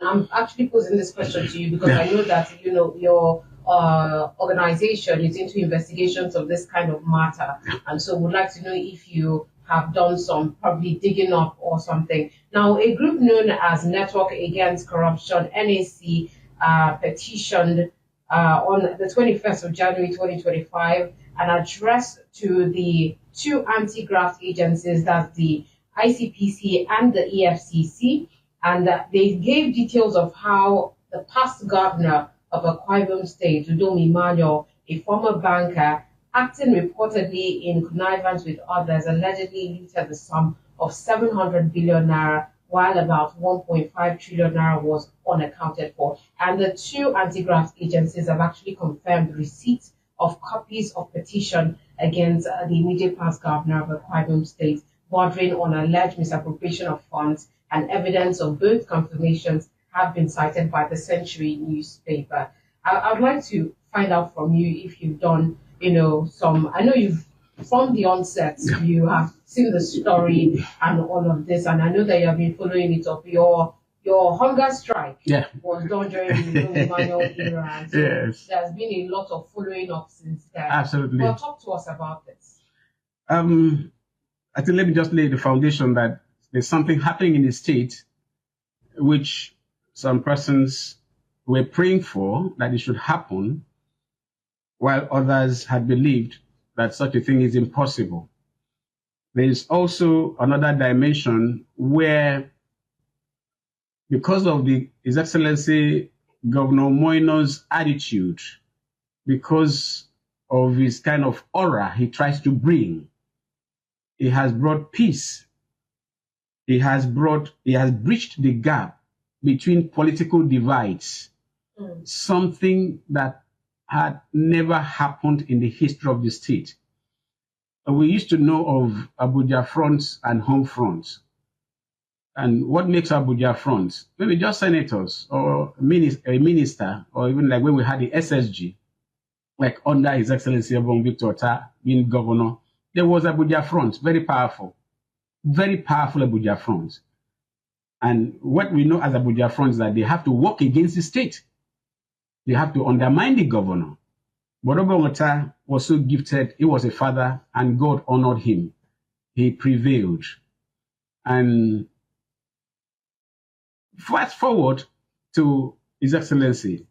I'm actually posing this question to you because I know that your organization is into investigations of this kind of matter, and so would like to know if you have done some probably digging up or something. Now, a group known as Network Against Corruption (NAC) petitioned on the 21st of January 2025 an address to the two anti-graft agencies, that's the ICPC and the EFCC, and they gave details of how the past governor of Akwa Ibom State, Udom Emmanuel, a former banker, acting reportedly in connivance with others, allegedly looted the sum of 700 billion naira, while about 1.5 trillion naira was unaccounted for. And the two anti-graft agencies have actually confirmed receipt of copies of petition against the immediate past governor of Akwa Ibom State, bordering on alleged misappropriation of funds, and evidence of both confirmations have been cited by the Century newspaper. I'd like to find out from you if you've done, some. I know you've from the onset you have seen the story and all of this, and I know that you have been following it up. Your hunger strike was done during the Emmanuel era, and so Yes. there's been a lot of following up since then. Absolutely. But talk to us about this. I think let me just lay the foundation that there's something happening in the state which some persons were praying for that it should happen, while others had believed that such a thing is impossible. There is also another dimension where, because of His Excellency Governor Moino's attitude, because of his kind of aura he tries to bring, he has brought peace. He has bridged the gap between political divides, something that had never happened in the history of the state. We used to know of Abuja fronts and home fronts. And what makes Abuja fronts? Maybe just senators or a minister, or even like when we had the SSG, like under His Excellency Obong Victor Otta being governor, there was Abuja front, very powerful Abuja front. And what we know as Abuja front is that they have to work against the state. They have to undermine the governor. But Obong Otta was so gifted, he was a father, and God honored him. He prevailed. And fast forward to His Excellency.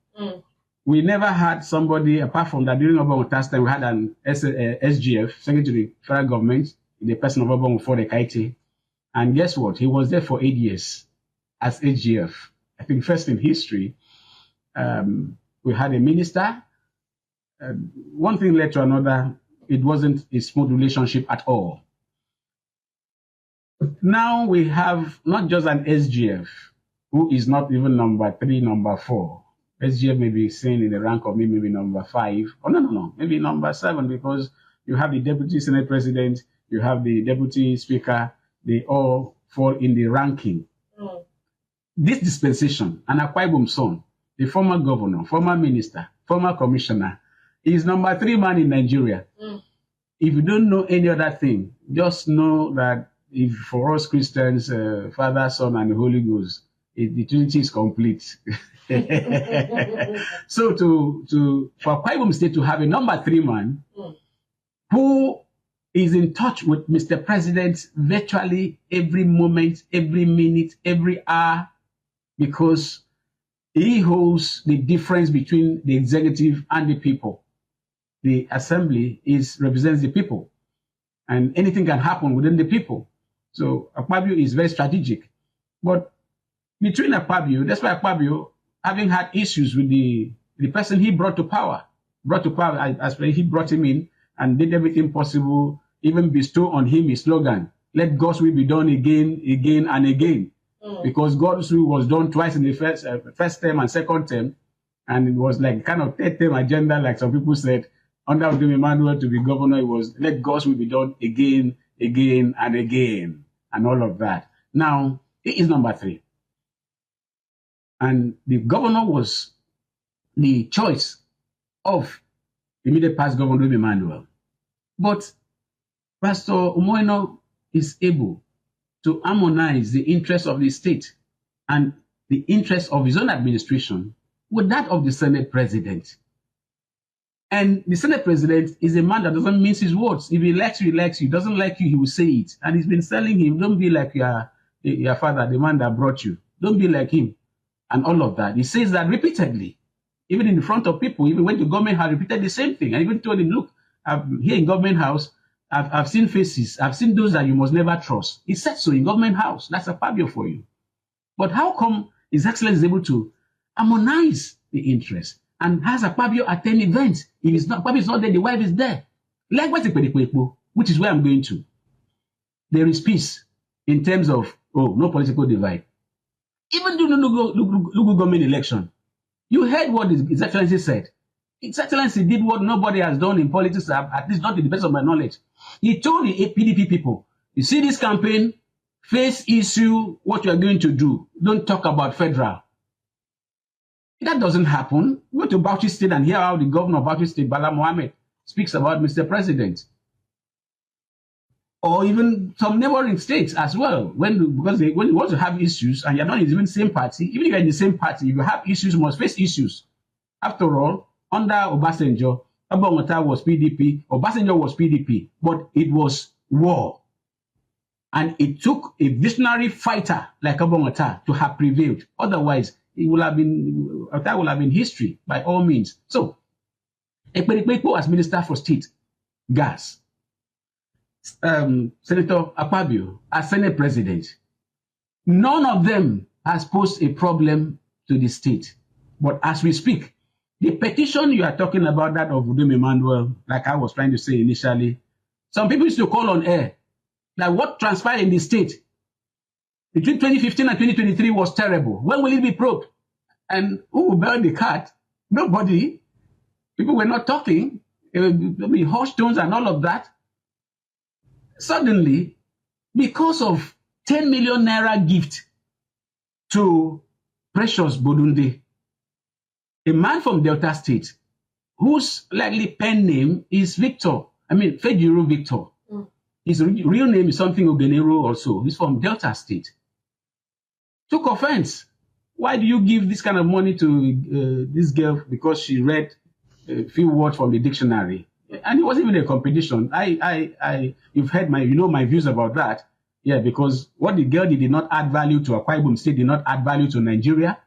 We never had somebody, apart from that, during Obong Otta's time, we had an SGF, Secretary to the Federal Government, in the person of Obong Fode Kaite. And guess what? He was there for 8 years as SGF. I think first in history, we had a minister. One thing led to another. It wasn't a smooth relationship at all. Now we have not just an SGF, who is not even number 3, number 4. SGF may be seen in the rank of maybe number 5. Oh, no, maybe number 7, because you have the Deputy Senate President, you have the Deputy Speaker, they all fall in the ranking. This dispensation, an Akwa Ibom son, the former governor, former minister, former commissioner, is number 3 man in Nigeria. If you don't know any other thing, just know that if for us Christians, Father, Son, and the Holy Ghost, the Trinity is complete. So for Akwa Ibom State to have a number 3 man who is in touch with Mr. President virtually every moment, every minute, every hour, because he holds the difference between the executive and the people. The assembly represents the people, and anything can happen within the people. So Akpabio is very strategic. But between Akpabio, that's why Akpabio, having had issues with the person he brought to power, as he brought him in and did everything possible, even bestow on him his slogan, "Let God's will be done again, again, and again." Because God's will was done twice in the first term and second term, and it was like kind of third term agenda, like some people said, under Udom Emmanuel to be governor, it was let God's will be done again, again, and again, and all of that. Now, he is number 3. And the governor was the choice of immediate past governor Udom Emmanuel. But Pastor Umoino is able to harmonize the interests of the state and the interest of his own administration with that of the Senate president. And the Senate president is a man that doesn't mince his words. If he likes you, he likes you. Doesn't like you, he will say it. And he's been telling him, don't be like your father, the man that brought you. Don't be like him. And all of that. He says that repeatedly, even in front of people, even when the government has repeated the same thing. And even told him, look, here in government house, I've seen faces. I've seen those that you must never trust. He said so in government house. That's Akpabio for you. But how come His Excellency is able to harmonize the interest and has Akpabio attend events? If it's not, Akpabio is not there, the wife is there. Likewise, which is where I'm going to. There is peace in terms of, no political divide. Even during the local government election, you heard what His Excellency said. His Excellency did what nobody has done in politics, at least not to the best of my knowledge. He told the PDP people, you see this campaign, face issue, what you are going to do. Don't talk about federal. That doesn't happen. Go to Bauchi State and hear how the governor of Bauchi State, Bala Mohammed, speaks about Mr. President. Or even some neighboring states as well. When you want to have issues and you're not in the same party, even if you're in the same party, if you have issues, you must face issues. After all, under Obasanjo, Abongota was PDP, Obasanjo was PDP, but it was war. And it took a visionary fighter like Abongota to have prevailed. Otherwise, it would have been history by all means. So, Ekperikpepo as Minister for State, Gas, Senator Akpabio as Senate President, none of them has posed a problem to the state. But as we speak, the petition you are talking about, that of Udom Emmanuel, like I was trying to say initially, some people used to call on air that what transpired in the state between 2015 and 2023 was terrible. When will it be probed? And who will bear the cat? Nobody. People were not talking. Hushed tones and all of that. Suddenly, because of 10 million naira gift to Precious Bodunde, a man from Delta State, whose likely pen name is Fejiro Victor. His real name is something Ogenero also. He's from Delta State. Took offense. Why do you give this kind of money to this girl because she read a few words from the dictionary? And it wasn't even a competition. You've heard my views about that. Yeah, because what the girl did not add value to Akwa Ibom State, did not add value to Nigeria.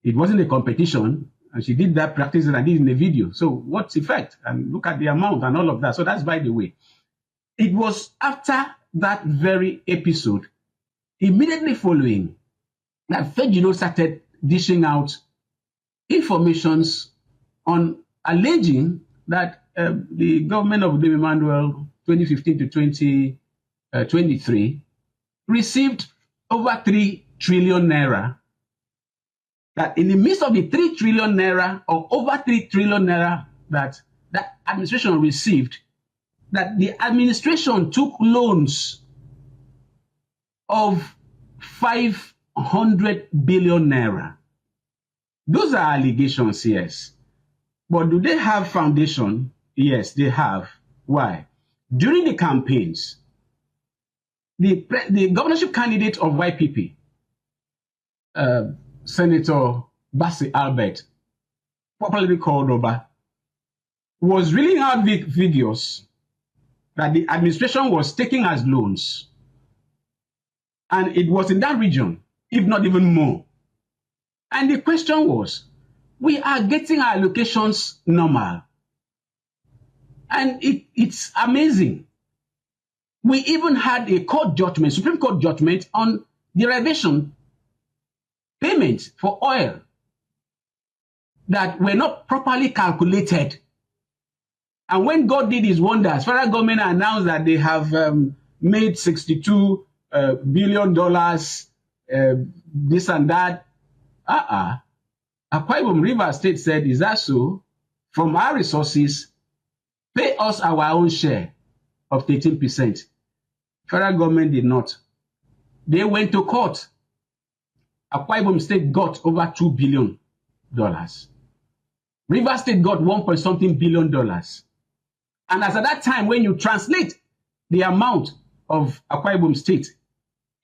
It wasn't a competition, and she did that practice and I did in the video. So what's effect? And look at the amount and all of that. So that's by the way. It was after that very episode, immediately following, that Fejiro started dishing out informations on alleging that the government of Udom Emmanuel 2015 to 2023 received over 3 trillion naira. That in the midst of the 3 trillion naira or over 3 trillion naira that administration received, that the administration took loans of 500 billion naira. Those are allegations, yes. But do they have foundation? Yes, they have. Why? During the campaigns, the governorship candidate of YPP, Senator Bassi Albert, popularly called Oba, was reeling out videos that the administration was taking as loans. And it was in that region, if not even more. And the question was, we are getting our allocations normal. And it's amazing. We even had a court judgment, Supreme Court judgment, on derivation payments for oil that were not properly calculated. And when God did his wonders, federal government announced that they have made $62 billion, this and that. Akwa Ibom River State said, is that so? From our resources, pay us our own share of 13%. Federal government did not. They went to court. Akwa Ibom State got over $2 billion. River State got $1.something billion. And as at that time, when you translate the amount of Akwa Ibom State,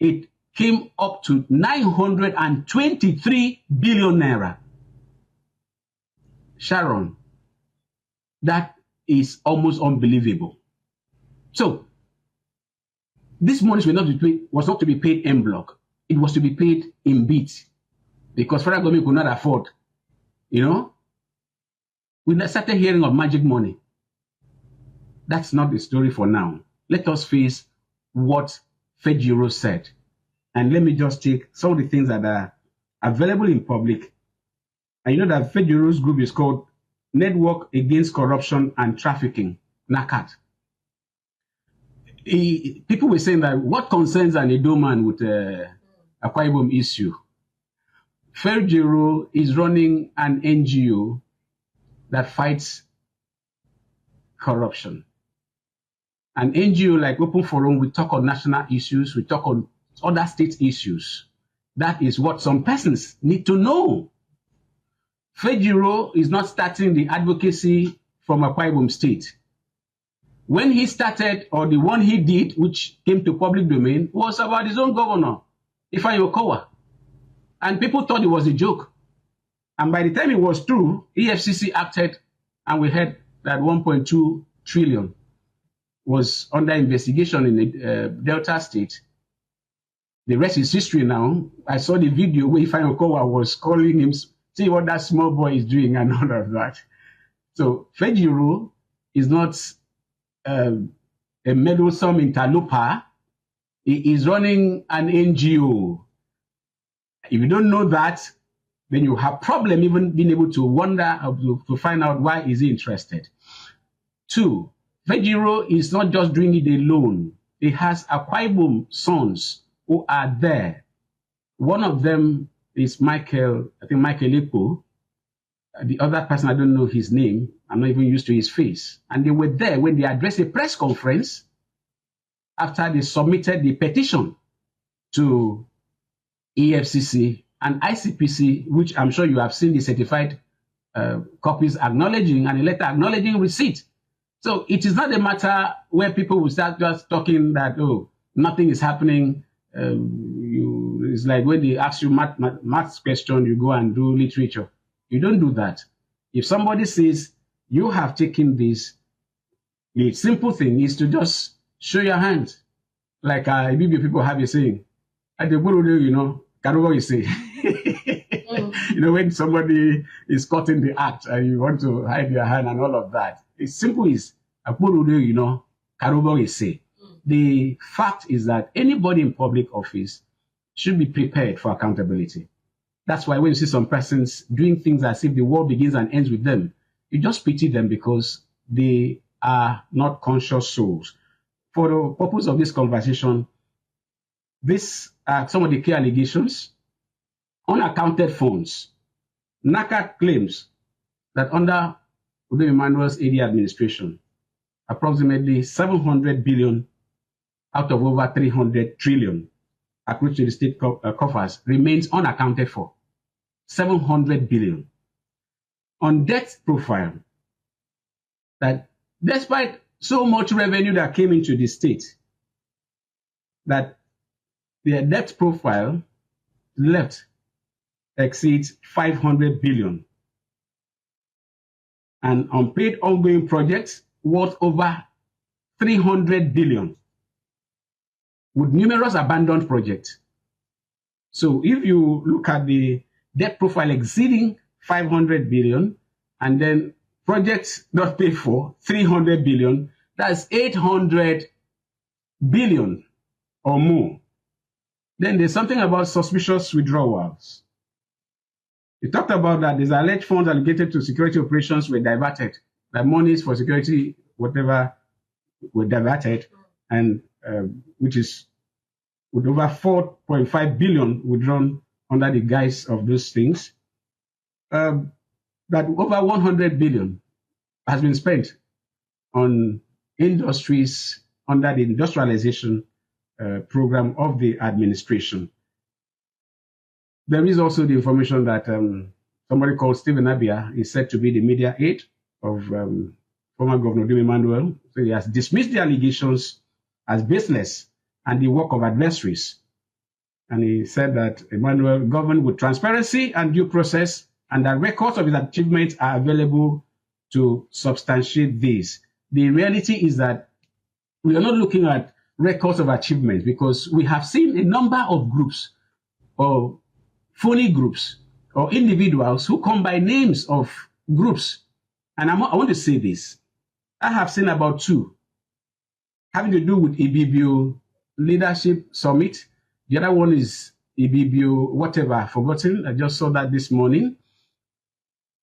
it came up to 923 billion naira. Sharon, that is almost unbelievable. So, this money was not to be paid en bloc. It was to be paid in bits because federal government could not afford, We started hearing of magic money. That's not the story for now. Let us face what FedGiro said. And let me just take some of the things that are available in public. And you know that FedGiro's group is called Network Against Corruption and Trafficking, NACAT. People were saying that what concerns an Edo man with Akwa Ibom issue? FedGiro is running an NGO that fights corruption. An NGO like Open Forum, we talk on national issues, we talk on other state issues. That is what some persons need to know. FedGiro is not starting the advocacy from Akwa Ibom State. When he started, or the one he did, which came to public domain, was about his own governor, Ifeanyi Okowa. And people thought it was a joke. And by the time it was true, EFCC acted, and we heard that 1.2 trillion was under investigation in the Delta State. The rest is history now. I saw the video where Ifeanyi Okowa was calling him, see what that small boy is doing and all of that. So FedGiro is not a meddlesome interloper. He is running an NGO. If you don't know that, then you have problem even being able to wonder, to find out why is he interested. 2, FedGiro is not just doing it alone. It has Akwa Ibom sons who are there. One of them is Michael Ekpo. The other person, I don't know his name. I'm not even used to his face. And they were there when they addressed a press conference after they submitted the petition to EFCC and ICPC, which I'm sure you have seen the certified copies acknowledging, and a letter acknowledging receipt. So it is not a matter where people will start just talking that, oh, nothing is happening. It's like when they ask you maths question, you go and do literature. You don't do that. If somebody says you have taken this, the simple thing is to just show your hand. Like Ibibio people have a saying, at the Burudu, Karubo is say. When somebody is caught in the act and you want to hide your hand and all of that. It's simple is, Karubo is say. The fact is that anybody in public office should be prepared for accountability. That's why when you see some persons doing things as if the world begins and ends with them, you just pity them because they are not conscious souls. For the purpose of this conversation, these are some of the key allegations. Unaccounted funds. NACAT claims that under Udom Emmanuel's AD administration, approximately 700 billion out of over 300 trillion accrued to the state coffers remains unaccounted for. 700 billion. On debt profile, that despite so much revenue that came into the state, that their debt profile left exceeds 500 billion. And unpaid ongoing projects worth over 300 billion, with numerous abandoned projects. So if you look at the debt profile exceeding 500 billion, and then projects not paid for 300 billion, that's 800 billion or more. Then there's something about suspicious withdrawals. We talked about that there's alleged funds allocated to security operations were diverted, that monies for security, whatever, were diverted, and which is with over 4.5 billion withdrawn under the guise of those things. That over 100 billion has been spent on industries under the industrialization program of the administration. There is also the information that somebody called Stephen Abia is said to be the media aide of former Governor Udom Emmanuel. So he has dismissed the allegations as baseless and the work of adversaries. And he said that Emmanuel governed with transparency and due process, and that records of his achievements are available to substantiate this. The reality is that we are not looking at records of achievements, because we have seen a number of groups or phony groups or individuals who come by names of groups. And I want to say this. I have seen about 2 having to do with Ibibio Leadership Summit. The other one is Ibibio, whatever, I've forgotten. I just saw that this morning.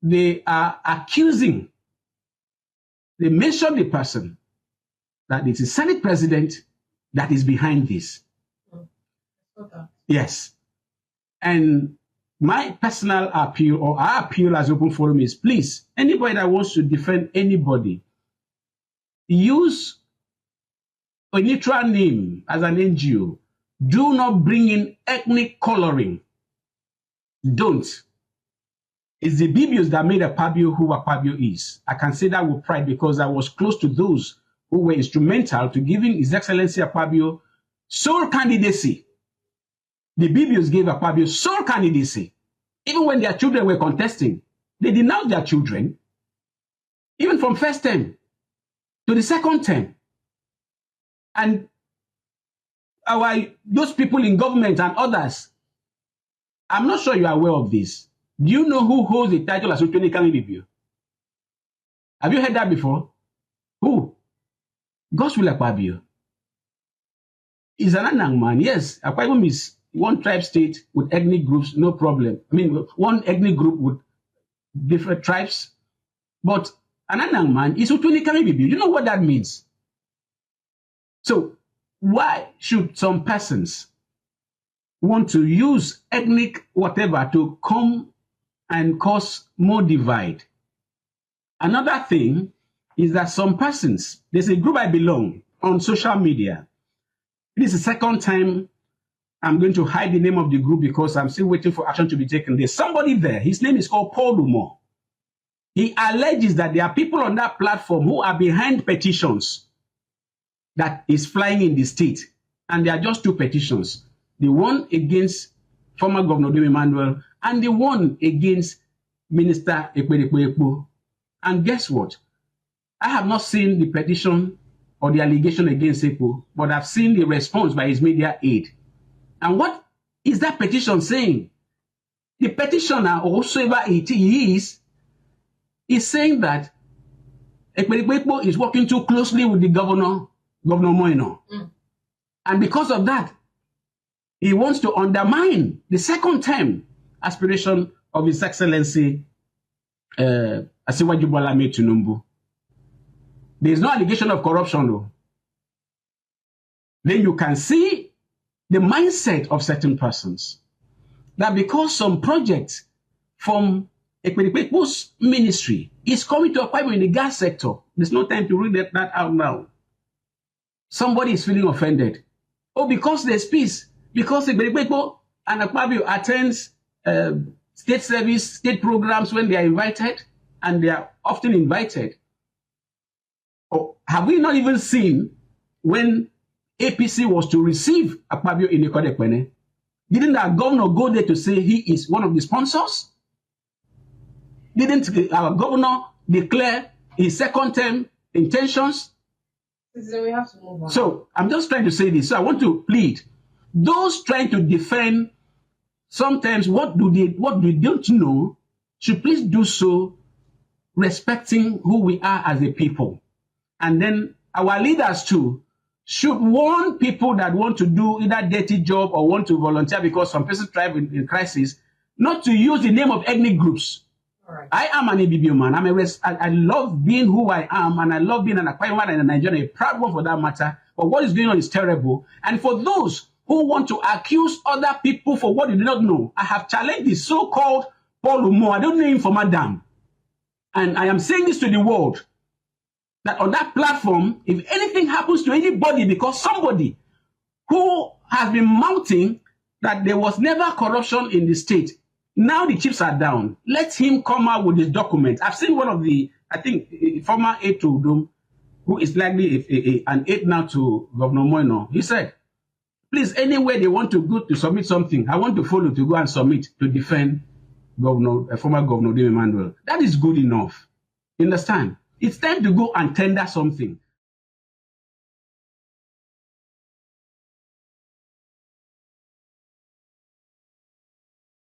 They are accusing, they mention the person that it is Senate President that is behind this. Okay. Yes. And my personal appeal, or our appeal as Open Forum, is please, anybody that wants to defend anybody, use a neutral name as an NGO. Do not bring in ethnic coloring. Don't. It's the Bibios that made Akpabio who Akpabio is. I can say that with pride because I was close to those who were instrumental to giving His Excellency Akpabio sole candidacy. The Bibios gave Akpabio sole candidacy. Even when their children were contesting, they denounced their children, even from first term to the second term. And those people in government and others, I'm not sure you are aware of this. Do you know who holds the title as Otoni Kami Bibio? Have you heard that before? Who? Godswill Akpabio. He's an Anang man. Yes, Akwa Ibom is one tribe state with ethnic groups, no problem. I mean, one ethnic group with different tribes. But an Anang man is Otoni Kami Bibio. You know what that means? So why should some persons want to use ethnic whatever to come and cause more divide? Another thing is that some persons, there's a group I belong on social media. This is the second time I'm going to hide the name of the group because I'm still waiting for action to be taken. There's somebody there. His name is called Paul Lumo. He alleges that there are people on that platform who are behind petitions that is flying in the state. And there are just 2 petitions. The one against former Governor Odum Emmanuel and the one against Minister Ekwerikpo. And guess what? I have not seen the petition or the allegation against Ekpo, but I've seen the response by his media aide. And what is that petition saying? The petitioner, or whosoever it is saying that Ekwerikpo is working too closely with the Governor Moino. And because of that, he wants to undermine the second term aspiration of His Excellency Asiwaju Bola Ahmed Tinubu. There is no allegation of corruption, though. Then you can see the mindset of certain persons. That because some project from Ekwerikpo's ministry is coming to Akwa Ibom in the gas sector, there's no time to read that out now. Somebody is feeling offended. Oh, because there's peace. Because Ekwerikpo and Akwa Ibom attends state service, state programs when they are invited, and they are often invited. Or have we not even seen when APC was to receive Akwa Ibom in Ikot-Ekpene? Didn't our governor go there to say he is one of the sponsors? Didn't our governor declare his second term intentions? So we have to move on. So I'm just trying to say this. So I want to plead. Those trying to defend sometimes what we don't know should please do so respecting who we are as a people. And then our leaders too should warn people that want to do either dirty job or want to volunteer because some person tribe in crisis, not to use the name of ethnic groups. All right. I am an Ibibio man. I love being who I am, and I love being an Akwa Ibom man and a Nigerian, a proud one for that matter. But what is going on is terrible. And for those who want to accuse other people for what they do not know, I have challenged the so-called Paul Lumo. I don't know him for madam. And I am saying this to the world, that on that platform, if anything happens to anybody because somebody who has been mounting that there was never corruption in the state, now the chips are down, let him come out with his document. I've seen one of the, I think, former aide to Udom, who is likely an aide now to Governor Moino. He said, Please, anywhere they want to go to submit something, I want to follow to go and submit to defend former Governor Dave Emmanuel. That is good enough. You understand? It's time to go and tender something.